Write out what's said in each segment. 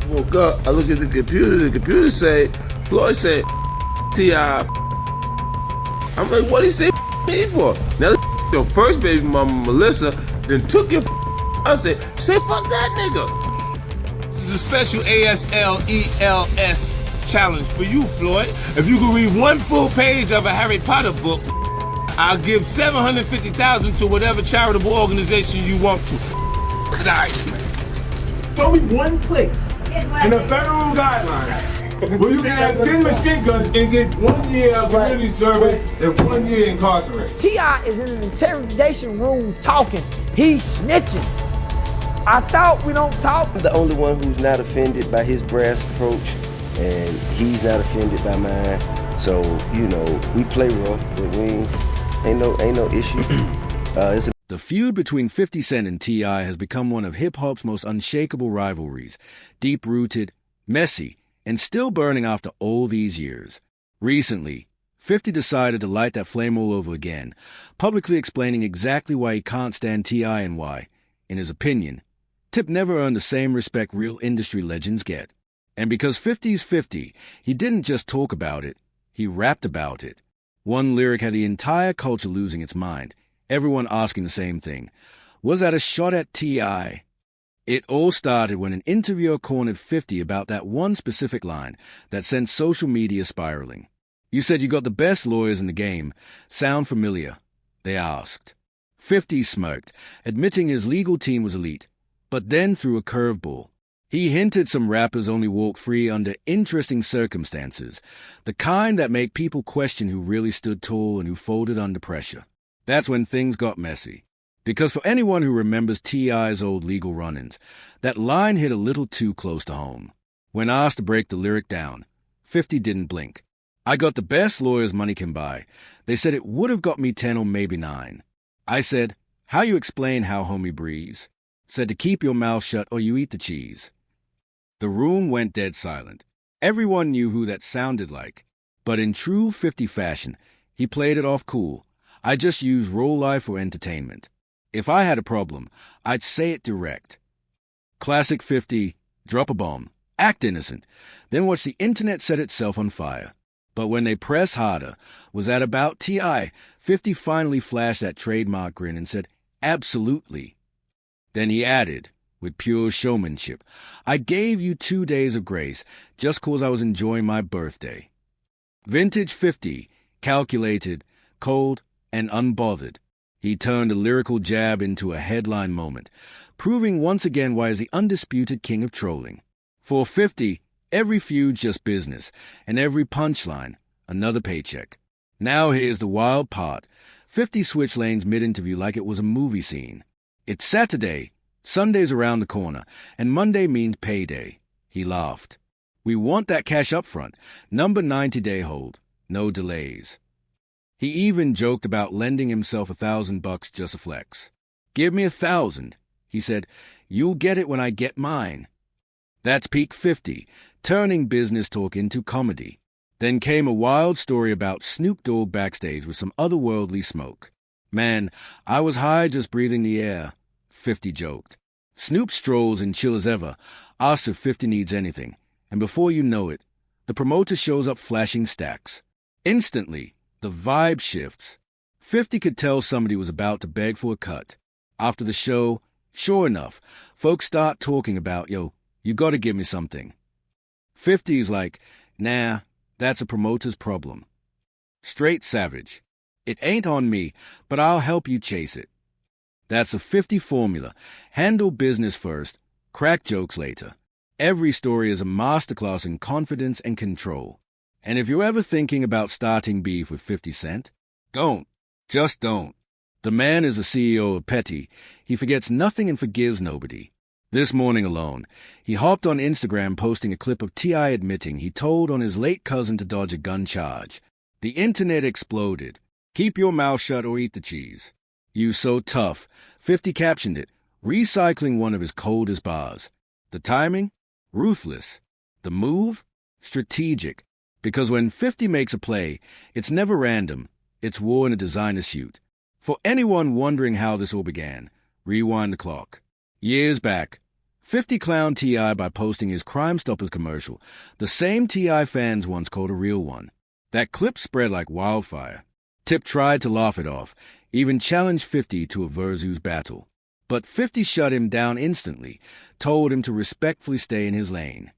Woke up, I look at the computer say, Floyd say, T.I. I'm like, what did he say me for? Now your first baby mama, Melissa, then took your I said, say fuck that nigga. This is a special ASLELS challenge for you, Floyd. If you can read one full page of a Harry Potter book, I'll give $750,000 to whatever charitable organization you want to. Show me one place in the federal guidelines where you can have 10 machine guns and get 1 year of community service and 1 year incarcerated. T.I. is in an interrogation room talking. He's snitching. I thought we don't talk. I'm the only one who's not offended by his brass approach, and he's not offended by mine. So, you know, we play rough, but ain't no issue. The feud between 50 Cent and T.I. has become one of hip-hop's most unshakable rivalries, deep-rooted, messy, and still burning after all these years. Recently, 50 decided to light that flame all over again, publicly explaining exactly why he can't stand T.I. and why, in his opinion, Tip never earned the same respect real industry legends get. And because 50's 50, he didn't just talk about it, he rapped about it. One lyric had the entire culture losing its mind, everyone asking the same thing. Was that a shot at T.I.? It all started when an interviewer cornered 50 about that one specific line that sent social media spiraling. You said you got the best lawyers in the game. Sound familiar? They asked. 50 smirked, admitting his legal team was elite, but then threw a curveball. He hinted some rappers only walk free under interesting circumstances, the kind that make people question who really stood tall and who folded under pressure. That's when things got messy. Because for anyone who remembers T.I.'s old legal run-ins, that line hit a little too close to home. When asked to break the lyric down, 50 didn't blink. I got the best lawyers money can buy. They said it would have got me 10 or maybe 9. I said, how you explain how homie breeze? Said to keep your mouth shut or you eat the cheese. The room went dead silent. Everyone knew who that sounded like. But in true 50 fashion, he played it off cool. I just use raw life for entertainment. If I had a problem, I'd say it direct. Classic 50, drop a bomb, act innocent, then watch the internet set itself on fire. But when they press harder, was that about T.I.? 50 finally flashed that trademark grin and said, absolutely. Then he added, with pure showmanship, I gave you 2 days of grace just 'cause I was enjoying my birthday. Vintage 50, calculated, cold, and unbothered. He turned a lyrical jab into a headline moment, proving once again why he's the undisputed king of trolling. For 50, every feud's just business, and every punchline, another paycheck. Now here's the wild part. 50 switched lanes mid-interview like it was a movie scene. It's Saturday, Sunday's around the corner, and Monday means payday. He laughed. We want that cash up front, number 90-day hold, no delays. He even joked about lending himself $1,000 just a flex. Give me 1,000, he said. You'll get it when I get mine. That's peak 50, turning business talk into comedy. Then came a wild story about Snoop Dogg backstage with some otherworldly smoke. Man, I was high just breathing the air, 50 joked. Snoop strolls in chill as ever, asks if 50 needs anything, and before you know it, the promoter shows up flashing stacks. Instantly, the vibe shifts. 50 could tell somebody was about to beg for a cut. After the show, sure enough, folks start talking about, yo, you gotta give me something. 50's like, nah, that's a promoter's problem. Straight savage. It ain't on me, but I'll help you chase it. That's a 50 formula. Handle business first, crack jokes later. Every story is a masterclass in confidence and control. And if you're ever thinking about starting beef with 50 Cent, don't. Just don't. The man is the CEO of Petty. He forgets nothing and forgives nobody. This morning alone, he hopped on Instagram posting a clip of T.I. admitting he told on his late cousin to dodge a gun charge. The internet exploded. Keep your mouth shut or eat the cheese. You so tough. 50 captioned it, recycling one of his coldest bars. The timing? Ruthless. The move? Strategic. Because when 50 makes a play, it's never random. It's war in a designer suit. For anyone wondering how this all began, rewind the clock. Years back, 50 clowned T.I. by posting his Crime Stoppers commercial, the same T.I. fans once called a real one. That clip spread like wildfire. Tip tried to laugh it off, even challenged 50 to a Versus battle. But 50 shut him down instantly, told him to respectfully stay in his lane.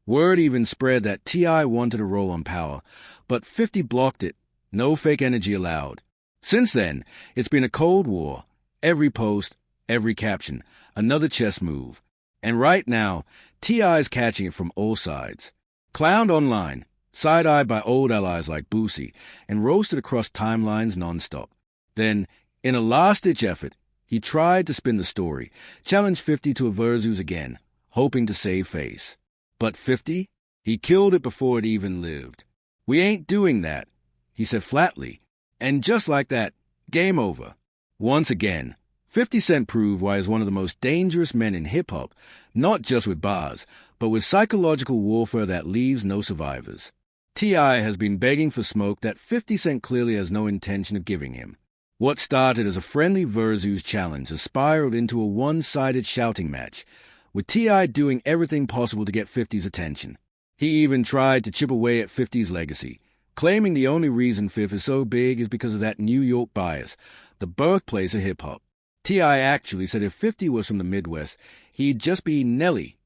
Word even spread that T.I. wanted a role on Power, but 50 blocked it. No fake energy allowed. Since then, it's been a cold war. Every post, every caption, another chess move. And right now, T.I.'s catching it from all sides. Clowned online, side-eyed by old allies like Boosie, and roasted across timelines nonstop. Then, in a last-ditch effort, he tried to spin the story, challenged 50 to a Versus again, hoping to save face. But 50? He killed it before it even lived. "We ain't doing that," he said flatly. And just like that, game over. Once again, 50 Cent proved why he's one of the most dangerous men in hip-hop, not just with bars, but with psychological warfare that leaves no survivors. T.I. has been begging for smoke that 50 Cent clearly has no intention of giving him. What started as a friendly Versus challenge has spiraled into a one-sided shouting match, with T.I. doing everything possible to get 50's attention. He even tried to chip away at 50's legacy, claiming the only reason 50 is so big is because of that New York bias, the birthplace of hip-hop. T.I. actually said if 50 was from the Midwest, he'd just be Nelly.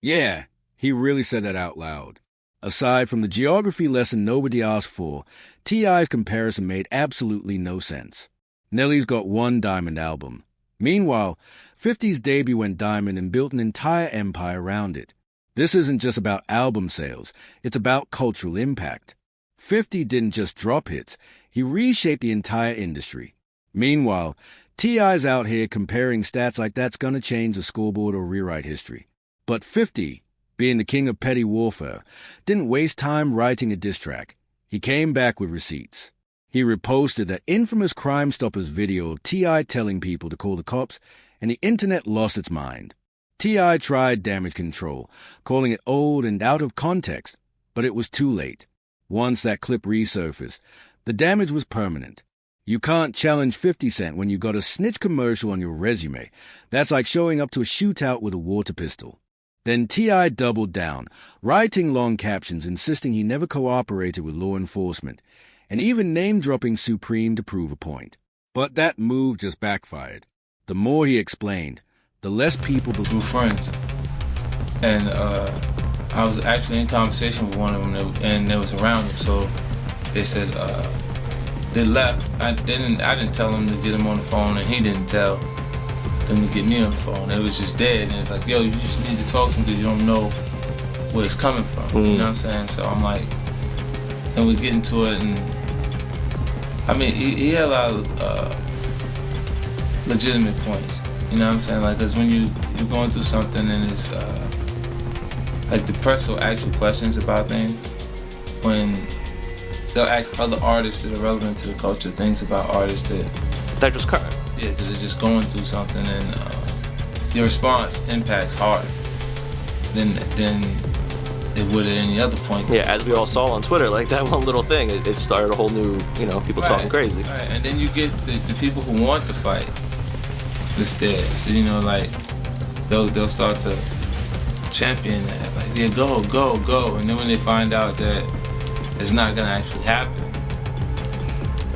Yeah, he really said that out loud. Aside from the geography lesson nobody asked for, T.I.'s comparison made absolutely no sense. Nelly's got one diamond album. Meanwhile, 50's debut went diamond and built an entire empire around it. This isn't just about album sales, it's about cultural impact. 50 didn't just drop hits, he reshaped the entire industry. Meanwhile, T.I.'s out here comparing stats like that's gonna change the scoreboard or rewrite history. But 50, being the king of petty warfare, didn't waste time writing a diss track. He came back with receipts. He reposted that infamous Crime Stoppers video of T.I. telling people to call the cops, and the internet lost its mind. T.I. tried damage control, calling it old and out of context, but it was too late. Once that clip resurfaced, the damage was permanent. You can't challenge 50 Cent when you got a snitch commercial on your resume. That's like showing up to a shootout with a water pistol. Then T.I. doubled down, writing long captions insisting he never cooperated with law enforcement, and even name-dropping Supreme to prove a point. But that move just backfired. The more he explained, the less people were friends. And I was actually in conversation with one of them, and they was around him, so they said they left. I didn't tell them to get him on the phone, and he didn't tell them to get me on the phone. It was just dead, and it's like, yo, you just need to talk to him because you don't know where it's coming from. You know what I'm saying? So I'm like, and we get into it, and I mean, he had a lot of legitimate points. You know what I'm saying? Like, because when you're going through something and it's like the press will ask you questions about things, when they'll ask other artists that are relevant to the culture things about artists that just current. Yeah, that are just going through something, and your response impacts harder than it would at any other point. Yeah, as we all saw on Twitter, like that one little thing, it started a whole new, people talking crazy. Right, and then you get the people who want to fight that's there. So, like, they'll start to champion that. Like, yeah, go. And then when they find out that it's not gonna actually happen,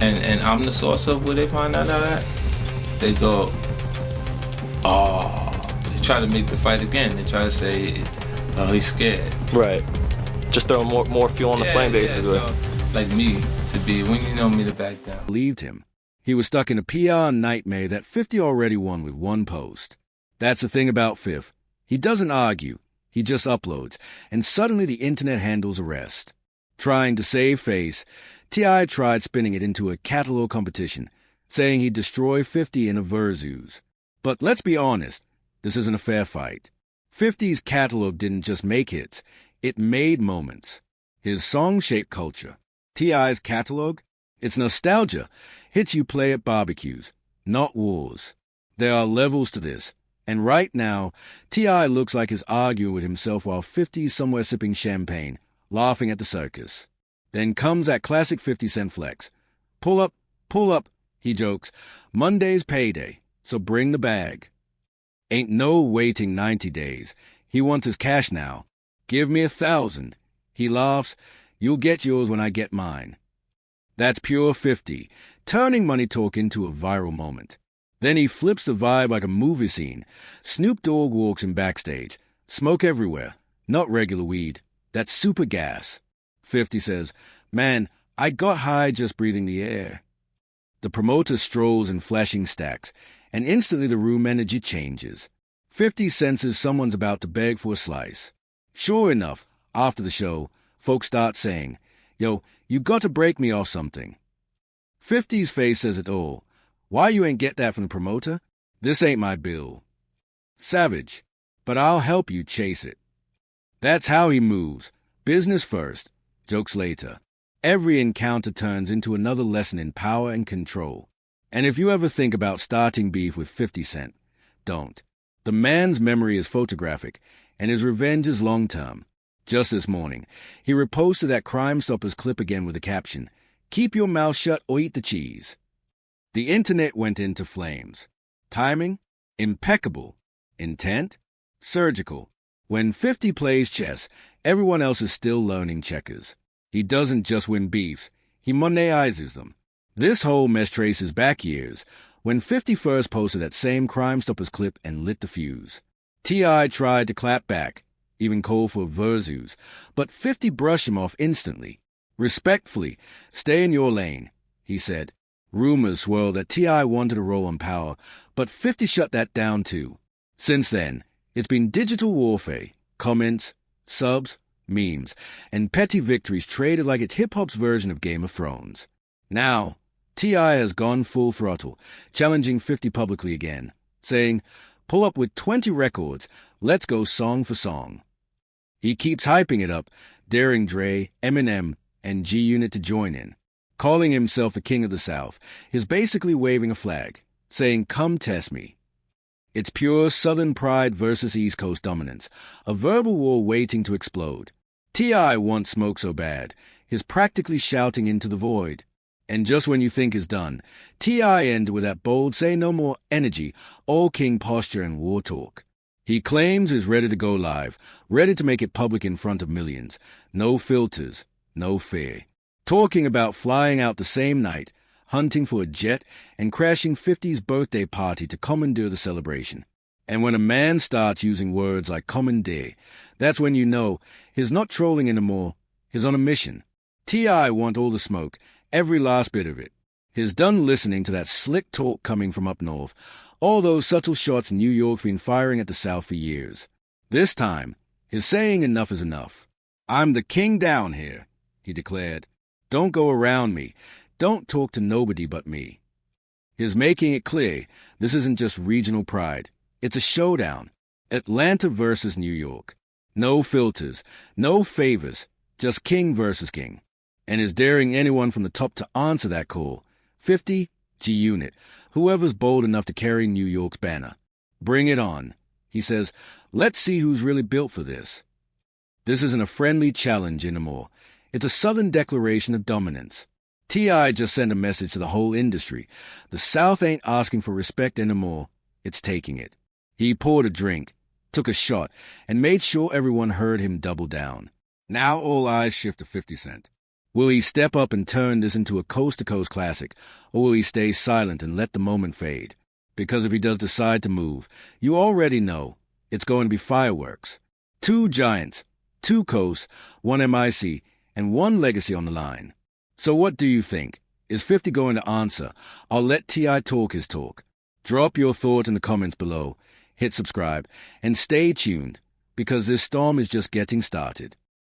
and I'm the source of where they find out that, they go, oh, they try to make the fight again. They try to say, oh, he's scared. Right. Just throw more fuel on the flame, basically. So, like me, to be, when you know me, to back down. Believed him. He was stuck in a PR nightmare that 50 already won with one post. That's the thing about Fifth. He doesn't argue. He just uploads, and suddenly the internet handles a rest. Trying to save face, T.I. tried spinning it into a catalog competition, saying he'd destroy 50 in a Versus. But let's be honest, this isn't a fair fight. 50's catalog didn't just make hits, it made moments. His song shaped culture. T.I.'s catalog? It's nostalgia, hits you play at barbecues, not wars. There are levels to this, and right now, T.I. looks like he's arguing with himself while 50's somewhere sipping champagne, laughing at the circus. Then comes that classic 50 Cent flex. Pull up, he jokes. Monday's payday, so bring the bag. Ain't no waiting 90 days. He wants his cash now. Give me 1,000. He laughs. You'll get yours when I get mine. That's pure 50, turning money talk into a viral moment. Then he flips the vibe like a movie scene. Snoop Dogg walks in backstage. Smoke everywhere. Not regular weed. That's super gas. 50 says, man, I got high just breathing the air. The promoter strolls in flashing stacks, and instantly the room energy changes. 50 senses someone's about to beg for a slice. Sure enough, after the show, folks start saying, yo, you got to break me off something. 50's face says it all. Why you ain't get that from the promoter? This ain't my bill. Savage, but I'll help you chase it. That's how he moves. Business first, jokes later. Every encounter turns into another lesson in power and control. And if you ever think about starting beef with 50 Cent, don't. The man's memory is photographic, and his revenge is long-term. Just this morning, he reposted that Crime Stoppers clip again with the caption, "Keep your mouth shut or eat the cheese." The internet went into flames. Timing? Impeccable. Intent? Surgical. When 50 plays chess, everyone else is still learning checkers. He doesn't just win beefs, he Mondaizes them. This whole mess traces back years, when 50 first posted that same Crime Stoppers clip and lit the fuse. T.I. tried to clap back, even called for versus, but 50 brushed him off instantly. Respectfully, stay in your lane, he said. Rumors swirled that T.I. wanted a role on Power, but 50 shut that down too. Since then, it's been digital warfare, comments, subs, memes, and petty victories traded like it's hip-hop's version of Game of Thrones. Now, T.I. has gone full throttle, challenging 50 publicly again, saying, pull up with 20 records, let's go song for song. He keeps hyping it up, daring Dre, Eminem, and G-Unit to join in. Calling himself the king of the South, he's basically waving a flag, saying, come test me. It's pure Southern pride versus East Coast dominance, a verbal war waiting to explode. T.I. wants smoke so bad, he's practically shouting into the void. And just when you think it's done, T.I. ended with that bold say no more energy, all king posture and war talk. He claims he's ready to go live, ready to make it public in front of millions. No filters, no fear. Talking about flying out the same night, hunting for a jet, and crashing 50's birthday party to commandeer the celebration. And when a man starts using words like commandeer, that's when you know he's not trolling anymore, he's on a mission. T.I. want all the smoke, every last bit of it. He's done listening to that slick talk coming from up north, all those subtle shots New York's been firing at the South for years. This time, he's saying enough is enough. I'm the king down here, he declared. Don't go around me. Don't talk to nobody but me. He's making it clear this isn't just regional pride. It's a showdown. Atlanta versus New York. No filters, no favors, just king versus king. And is daring anyone from the top to answer that call. 50, G-Unit, whoever's bold enough to carry New York's banner. Bring it on. He says, let's see who's really built for this. This isn't a friendly challenge anymore. It's a Southern declaration of dominance. T.I. just sent a message to the whole industry. The South ain't asking for respect anymore. It's taking it. He poured a drink, took a shot, and made sure everyone heard him double down. Now all eyes shift to 50 Cent. Will he step up and turn this into a coast-to-coast classic, or will he stay silent and let the moment fade? Because if he does decide to move, you already know it's going to be fireworks. 2 giants, 2 coasts, 1 MIC, and 1 legacy on the line. So what do you think? Is 50 going to answer? I'll let T.I. talk his talk. Drop your thought in the comments below, hit subscribe, and stay tuned, because this storm is just getting started.